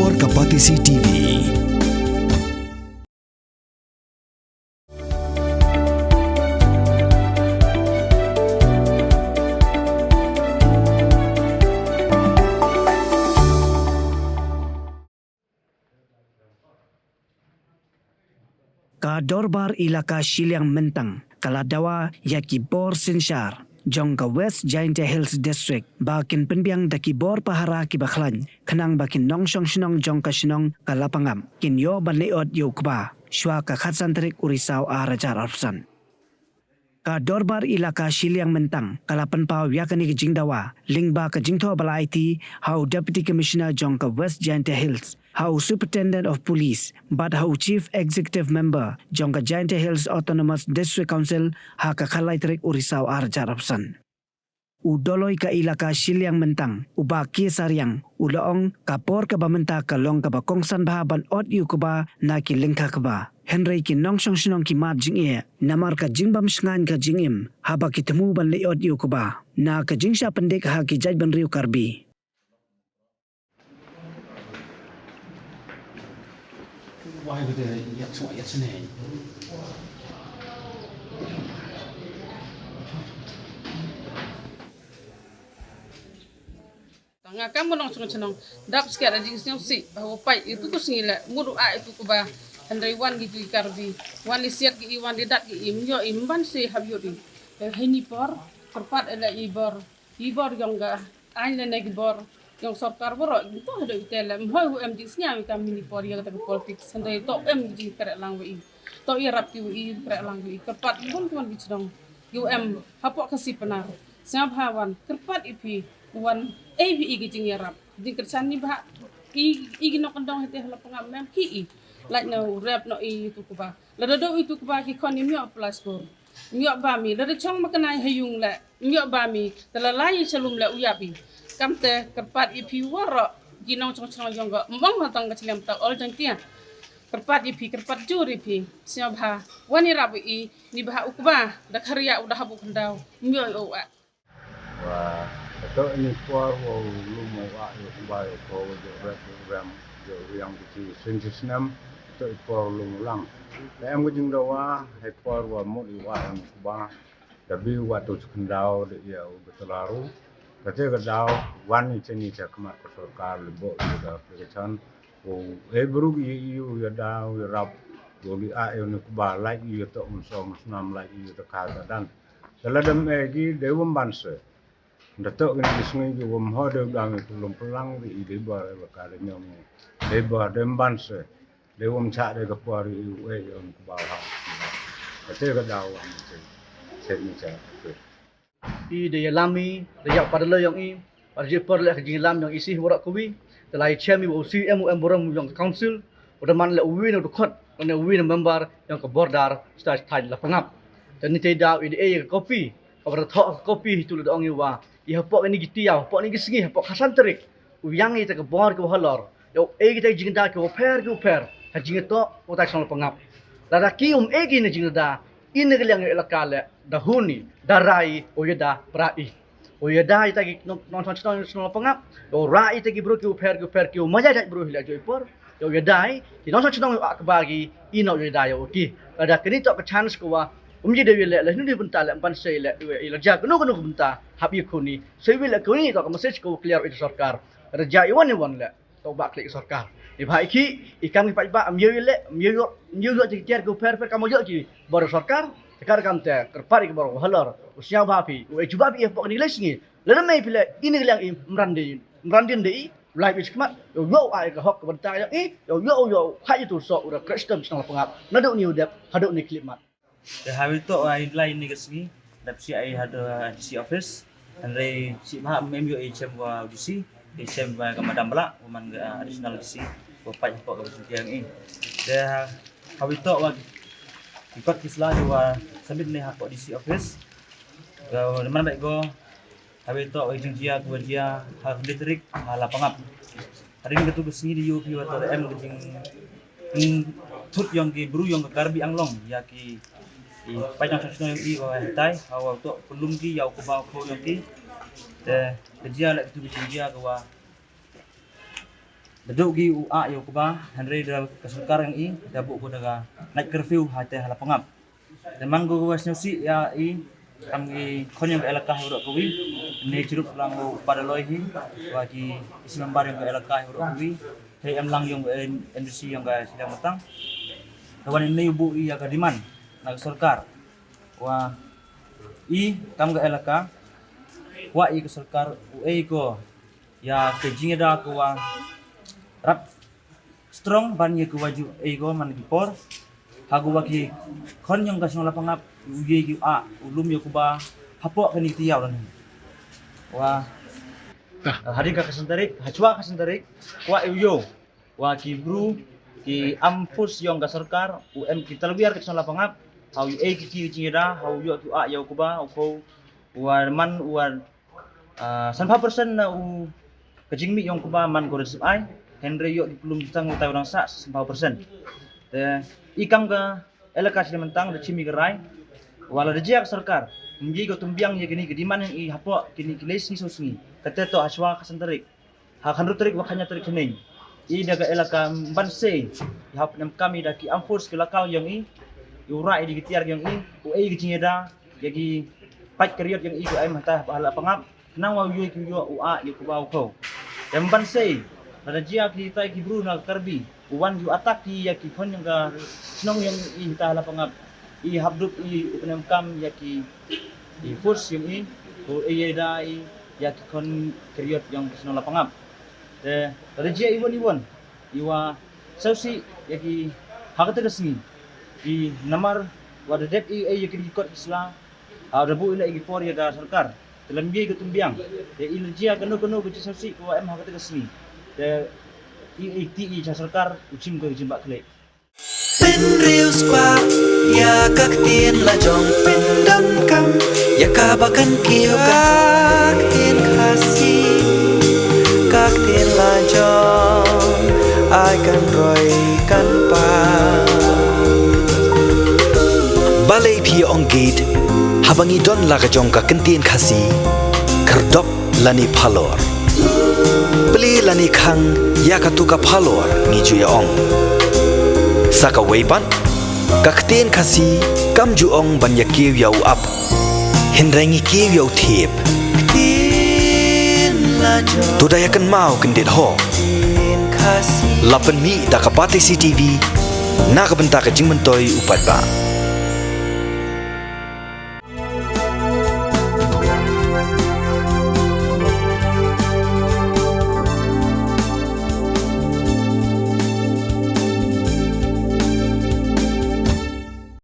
Kapor Kapatisi TV. Ka Dorbar ilaka Shiliang Mentang, Kaladawa yaki Bor Sinshar, jong ka West Giant Hills District, bakin penbiang daki Bor Pahara ki Bakhlan, kenang bakin nong shong shinong jong ka shinong kalapangam, kin yo banleot yo kuba, shwa ka khatsantrik urisau a rajar arpsan. Ka Dorbar ilaka Shiliang Mentang, kalapan pau yakani ke Jingdawa, lingba ke Jingtho Bala IT, hau Deputy Commissioner jong ka West Giant Hills, hau Superintendent of Police, but hau Chief Executive Member jong ka Giant Hills Autonomous District Council, ha ka Kalaitrik Urisau Arja Rapsan. Udoloy ka ilaka Shiliang Mentang, uba Kiesariang, ulaong kapor ka bamenta ka long ka ba kongsan bahaban ot yu ka ba na ki lingka ka ba. Henry ki nong shong shinong ki mat jing e, namar ka jingbam shngan ka jingim, haba ki temu ban leot yu ka ba, na ka jingsha pendek ha ki jaj ban riu karbi. Why would they get so it's an name? Tanga kamu nong senong dap sekarang di sini si bahwa pai itu tu singila muru a itu kuba handai wan gitu ikarbi wan lisiat gi wan lidat gi imyo imban si habiuri hini por terpat ada ibor yang ga aina nagi bor yang sarkar boro itu ada itela mho em di sini kami ni por yang tak politik handai to em di kare langwi to irap ti wi kare langwi terpat pun tuan bicdong em hapok kasih penar sabhawan terpat ipi wan AVI gijing yarap di kersan ni bah ki no kendong hete hala pengam mem ki like no rap no itu kuba ladado itu kuba ki kon myo plus ko myo ba mi lada chong makanai hayung la myo ba mi talalai salum la uyabi kamte kerpat ipi woro ginong chong jong ga mong hatang kacilem ta ol jang tia kerpat ipi kerpat juri pi siabha wani rabi ni bah ukuba da karya udah habu kendau myo o và tới ini kuar wo lumo wa yo kubai ko yo ram yo yang di senjisnam tới kuar lumo lang la em gujing dawa he kuar wa mo i wa em kuba da bi wa to skandau de ya betalaru kate ga daw wan ni cheni cha kama ko sarkar libo da pesan wo e buru yu ya daw ya rap wo li a yo ni kuba lai yu to unsong snam lai yu to ka dan daladam egi dewum banse Datuk ini disungai juga menghoda kami belum pulang di debar berkali nyom debar demban se dewam cak de kapari uwe yang ke bawah kata dawan saya ni cak I de lami de yak pada le yang I pada je per le ke lam yang isi borak kuwi telai chemi bo CMUM boram yang council udah man le uwi no dokot ne uwi member yang ke bordar stage thai la pangap dan ni te daw ide e kopi kabar thok kopi itu le dong wa I hapok ini gitu ya, hapok ini gisingi, hapok khasan terik. Uyang itu ke bor ke halor. Yo kita jingda ke per. Hajing itu utai soal pengap. Lada kium ini jingda. Ini yang elakale dahuni, darai, oyeda prai. Oyeda itu non soal pengap. Yo rai itu bro ke per ke maja dak bro hilang joipor. Yo yedai, di non soal akbagi ino oyeda yo oki. Lada kini tok ke chance kuwa umji dewi le nu di bentar le empan sei le ila jag nu bentar habi kuni sei le kuni to message ko clear itu sarkar reja iwan le to ba klik sarkar ni bhai ki ikam ki pa amyo le myo tiar ko per kamu yo ki baru sarkar sekar kam te kerpari ke baru halor usia bapi juba bi pok ni lesingi le mai pile ini yang mrandin dei live is kemat yo ai ke hok bentar yo hai itu so udah custom senang pengap nadu ni udap haduk ni klip mat Hari itu ai lain ni kesini, dapat si ai ada DC office, andai si mahal memio HM wa DC, HM wa kemadam belak, uman additional DC, bapak jemput ke sini ini. Dah hari itu wa ikut kisah wa sambil ni hakok DC office, kau mana baik go, hari itu wa jengjia gua dia hal elektrik malah pengap. Hari ini ketu kesini di UP atau M kejing tut yang ki bru yang ke karbi anglong, ya ki Pajang sosial yang I orang Thai, awal tu belum ki, yau kubau kau yang ki, kerja lek tu kerja ke wah Daduk gi UA yo kuba Henry da keserkar yang i dabuk ko daga naik curfew hate hala pangap. Demang go was nyusi ya i kami konyang elakah urok kuwi ne curup lang pada loihi wagi isi membar yang elakah urok kuwi hey am lang yung NDC yang ga sidang matang. Kawan ini ibu i aga diman na keserkar. Wa i kam ga elakah wa i keserkar uai ko ya kejing da ko wa rap strong ban ye ko waju ego man gipor hagu wagi kon yang kasong lapangap uye gi a ulum yo kuba hapo kani tiyaw dan wa hari ka kasantarik hachwa kasantarik wa yo wa ki bru ki ampus yang ka sarkar um kita luar kasong lapangap hau e ki jingira hau yo tu a yo kuba ko wa man wa 100% na u kajingmi yang kuba man ko resip ai Henry yo belum tang tahu orang sa 100%. Ikam ga elaka sini mentang da cimi gerai. Wala da jiak sarkar. Mgi go tumbiang ye gini gediman yang i hapo kini kiles ni sosni. Kateto aswa kasantarik. Ha kanru tarik wakanya tarik kening. I daga elaka banse. Hap nam kami da ki amfurs ke lakal yang i. Ura di gitiar yang i. U ei gijingeda yagi pat keriot yang i go ai mata hala pangap. Nang wa yu ki yo u a yu ko ba ko. Yang banse ada jia kita ki Bruno Karbi uwan yu ataki ya ki kon yang ga snong yang i hala pangap i habdup i upenam kam ya ki i force yang i o e da i ya ki kon kriot yang snong la pangap de ada jia iwan iwa sausi ya ki hakata kesni i namar wada dep i ya ki kot isla ada bu ila i por ya da sarkar dalam biaya ketumbiang ya ilajia kanu ke sausi ko em hakata kesni de i sarkar uchim ko jimbak kle Pin Reels Squad ya kak tin la jong pin dam kam ya kabakan kiyo kak tin kasi kak tin la jong ai kan roy kan pa balai pi ong gate habangi don la ka jong ka kentin kasi kerdok lani phalor Beli lani khang ya katuka phalor ni juya ong Saka weipan kakten kasi kam ju ong ban ya kiw yau up Henrengi kiw yau thip Tudayakan mau kendit ho Lapan mi da kapati CTV na kabenta ka jingmentoy upat ba